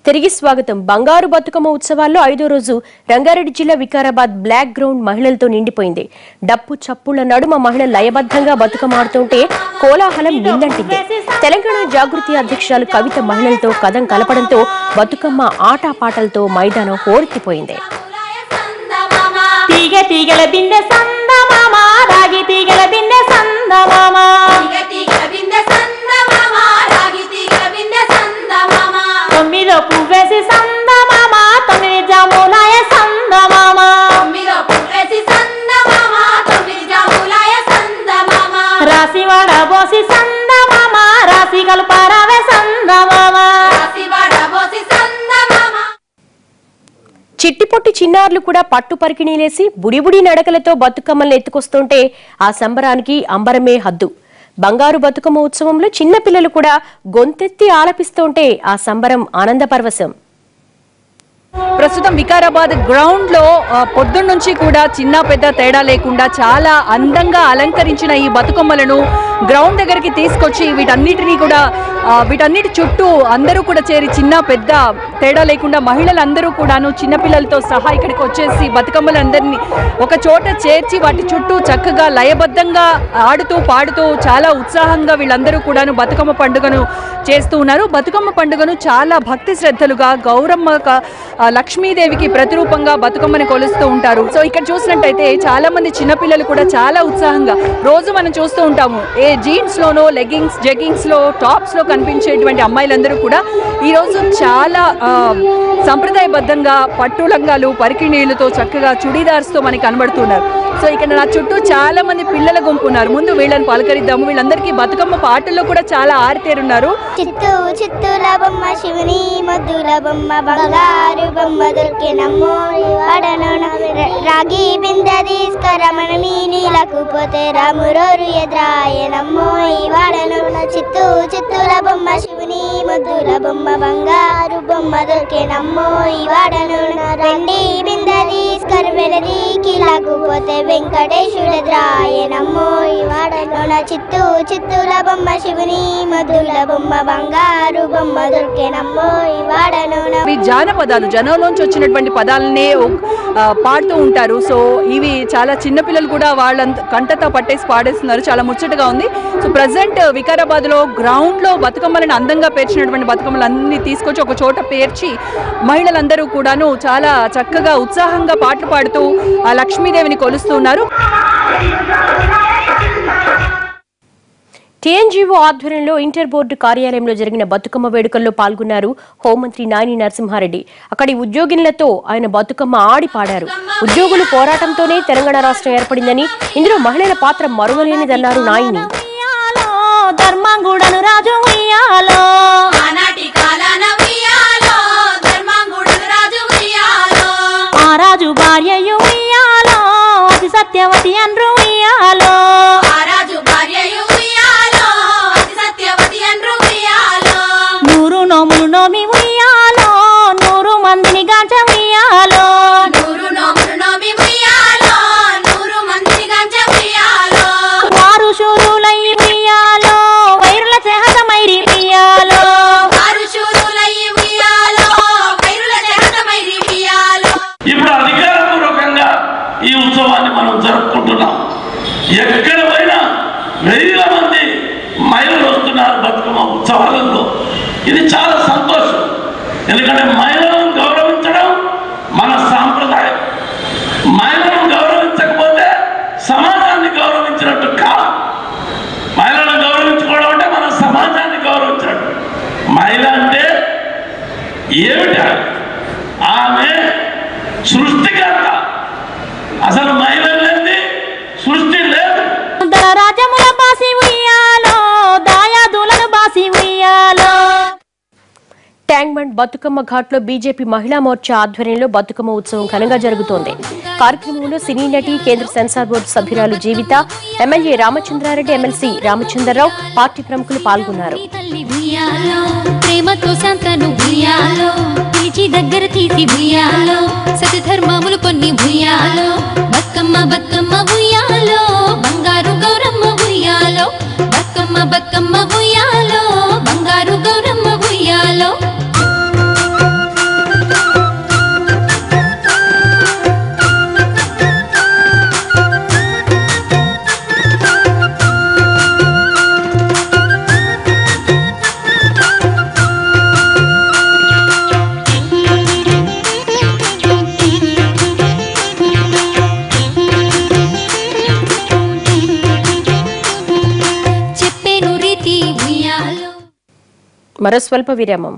తిరిగి స్వాగతం. బంగారు బతుకమ్మ ఉత్సవాల్లో 5వ రోజు రంగారెడ్డి జిల్లా వికారాబాద్ బ్లాక్ గ్రౌండ్ మహిళలతో నిండిపోయింది. డప్పు చప్పుల నడుమ మహిళలు లయబద్ధంగా బతుకమ్మ ఆడుతుంటే కోలాహలం నిందంటింది. తెలంగాణ జాగృతి అధ్యక్షురాలు కవిత మహిళలతో కదం కలపడంతో బతుకమ్మ ఆటపాటలతో మైదానం హోరెత్తిపోయింది. పువ్వేసి సందమామ తొమ్మిది జాములాయ సందమామ రాసి వడబోసి సందమామ రాసి కల్పరావే సందమామ. చిట్టిపొట్టి చిన్నారులు కూడా పట్టు పరికిణీలేసి బుడిబుడి నడకలతో బతుకమ్మల్ని ఎత్తుకొస్తుంటే ఆ సంబరానికి అంబరమే హద్దు. బంగారు బతుకమ్మ ఉత్సవంలో చిన్న పిల్లలు కూడా గొంతెత్తి ఆలపిస్తుంటే ఆ సంబరం ఆనంద పరవశం. ప్రస్తుతం వికారాబాద్ గ్రౌండ్ లో పొద్దున్న నుంచి కూడా చిన్న పెద్ద తేడా లేకుండా చాలా అందంగా అలంకరించిన ఈ బతుకమ్మలను గ్రౌండ్ దగ్గరికి తీసుకొచ్చి వీటన్నిటి చుట్టూ అందరూ కూడా చేరి చిన్న పెద్ద తేడా లేకుండా మహిళలందరూ కూడాను చిన్నపిల్లలతో సహా ఇక్కడికి వచ్చేసి బతుకమ్మలందరినీ ఒక చోట చేర్చి వాటి చుట్టూ చక్కగా లయబద్ధంగా ఆడుతూ పాడుతూ చాలా ఉత్సాహంగా వీళ్ళందరూ కూడాను బతుకమ్మ పండుగను చేస్తూ ఉన్నారు. బతుకమ్మ పండుగను చాలా భక్తి శ్రద్ధలుగా గౌరమ్మ లక్ష్మీదేవికి ప్రతిరూపంగా బతుకమ్మని కొలుస్తూ ఉంటారు. సో ఇక్కడ చూసినట్టయితే చాలా మంది చిన్నపిల్లలు కూడా చాలా ఉత్సాహంగా రోజు మనం చూస్తూ ఉంటాము జీన్స్ లోనో లెగ్గింగ్స్ జెగ్గింగ్స్ లో టాప్స్ లో కనిపించేటువంటి అమ్మాయిలందరూ కూడా ఈరోజు చాలా సంప్రదాయబద్ధంగా పట్టు లంగాలు పరికిణీలతో చక్కగా చుడీదార్స్ తో మనకి కనబడుతున్నారు. సో ఇక్కడ నా చుట్టూ చాలా మంది పిల్లల గుంపు ఉన్నారు. ముందు వీళ్ళని పలకరిద్దాము. వీళ్ళందరికీ బతుకమ్మ పాటల్లో కూడా చాలా ఆరితేరున్నారు. చిత్తూల బొమ్మ శివుని మద్దుల బొమ్మ బంగారు బొమ్మ దొరికినమ్మో రాగి బింద తీసుకరమణ నీళ్ళకు పోతే రామురోరు ఎదురాయనమ్మో ఈ వాడను చిత్తూల బొమ్మ శివుని మద్దుల బొమ్మ బంగారు బొమ్మ దొరికినమ్మో ఈ వాడను వెండి బింద తీసుకర వెలది కిలకు పోతే వెంకటేశుడు ఎదురాయనమ్మో ఈ వాడను చిత్తూల బొమ్మ శివుని మద్దుల బొమ్మ బంగారు బొమ్మ దొరికినమ్మో ఈ వాడను. జానపదాలు జనంలోంచి వచ్చినటువంటి పదాలనే పాడుతూ ఉంటారు. సో ఇవి చాలా చిన్నపిల్లలు కూడా వాళ్ళ కంటతో పట్టేసి పాడేస్తున్నారు. చాలా ముచ్చటగా ఉంది. సో ప్రజెంట్ వికారాబాద్ లో గ్రౌండ్ లో బతుకమ్మలను అందంగా పేర్చినటువంటి బతుకమ్మలన్నీ తీసుకొచ్చి ఒక చోట పేర్చి మహిళలందరూ కూడాను చాలా చక్కగా ఉత్సాహంగా పాటలు పాడుతూ ఆ లక్ష్మీదేవిని కొలుస్తున్నారు. టీఎన్జీఓ ఆధ్వర్యంలో ఇంటర్ బోర్డు కార్యాలయంలో జరిగిన బతుకమ్మ వేడుకల్లో పాల్గొన్నారు హోంమంత్రి నాని నరసింహారెడ్డి. అక్కడి ఉద్యోగినులతో ఆయన బతుకమ్మ ఆడి పాడారు. ఉద్యోగులు పోరాటంతోనే తెలంగాణ రాష్ట్రం ఏర్పడిందని, ఇందులో మహిళల పాత్ర మరువలేనిదన్నారు నాయిని. రాజు భార్యయు ఉయ్యాలో అతి సత్యవతి అన్రు ఉయ్యాలో నూరు నోములు నోమి ఉయ్యాలో నూరు మందిని గాంచ ఉయ్యాలో వారు శూరులయ్యి ఉయ్యాలో వైరుల చేహతమైరి ఉయ్యాలో ఇప్పుడు అధికారపూర్వకంగా ఈ ఉత్సవాన్ని మనం జరుపుకుంటున్నాం. ఎక్కడ పోయినా వేల మంది మహిళలు వస్తున్నారు బతుకమ్మ ఉత్సవాలలో. ఇది చాలా సంతోషం. ఎందుకంటే మహిళలను గౌరవించడం మన సాంప్రదాయం. మహిళలను గౌరవించకపోతే సమాజాన్ని గౌరవించినట్టు కాదు. మహిళలను గౌరవించుకోవడం అంటే మన సమాజాన్ని గౌరవించినట్టు. మహిళ అంటే ఏమిటా? ఆమె సృష్టికర్త. అసలు మహిళ లేని సృష్టి లేదు. రాజముల బాసి ఉయ్యాలో దాయాదులను బాసి ఉయ్యాలో. ట్యాంక్ బండ్ బతుకమ్మ ఘాట్లో బీజేపీ మహిళా మోర్చా ఆధ్వర్యంలో బతుకమ్మ ఉత్సవం ఘనంగా జరుగుతోంది. కార్యక్రమంలో సినీ నటి, కేంద్ర సెన్సార్ బోర్డు సభ్యురాలు Jeevitha, MLA Ramachandra Reddy, MLC Ramachandra Rao, party ప్రముఖులు పాల్గొన్నారు. ప్రేమతో శాంతను భూయాలో పిలిచి దగ్గర తీసి భూయాలో సతి ధర్మములు కొన్ని భూయాలో బతుకమ్మ బతుకమ్మ భూయాలో బంగారు గౌరమ్మ భూయాలో బతుకమ్మ బతుకమ్మ భూయాలో బంగారు గౌరమ్మ భూయాలో. మరో స్వల్ప విరామం.